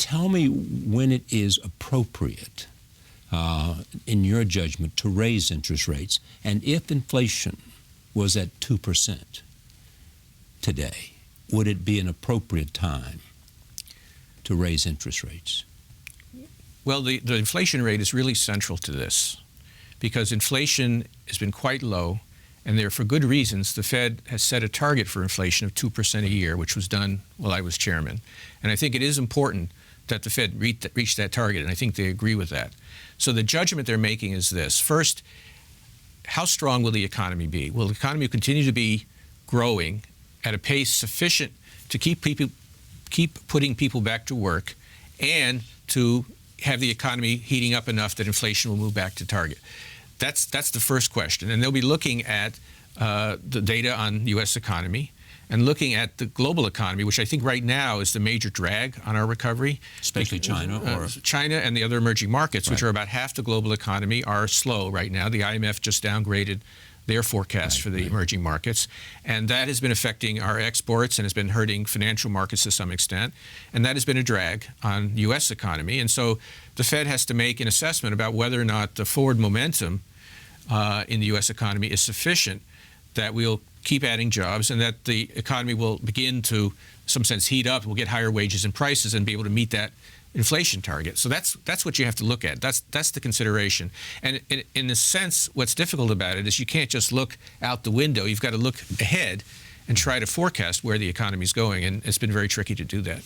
tell me when it is appropriate, in your judgment, to raise interest rates, and if inflation was at 2% today, would it be an appropriate time to raise interest rates? Well, the inflation rate is really central to this because inflation has been quite low, and there, for good reasons, the Fed has set a target for inflation of 2% a year, which was done while I was chairman. And I think it is important that the Fed reach that target, and I think they agree with that. So the judgment they're making is this. First, how strong will the economy be? Will the economy continue to be growing at a pace sufficient to keep putting people back to work and to have the economy heating up enough that inflation will move back to target? That's the first question. And they'll be looking at the data on U.S. economy and looking at the global economy, which I think right now is the major drag on our recovery. Especially China? China and the other emerging markets, which are about half the global economy, are slow right now. The IMF just downgraded their forecast for the emerging markets. And that has been affecting our exports and has been hurting financial markets to some extent. And that has been a drag on U.S. economy. And so the Fed has to make an assessment about whether or not the forward momentum in the U.S. economy is sufficient that we'll keep adding jobs and that the economy will begin to, in some sense, heat up. We'll get higher wages and prices and be able to meet that inflation target. So that's what you have to look at. That's the consideration. And in a sense, what's difficult about it is you can't just look out the window. You've got to look ahead and try to forecast where the economy is going. And it's been very tricky to do that.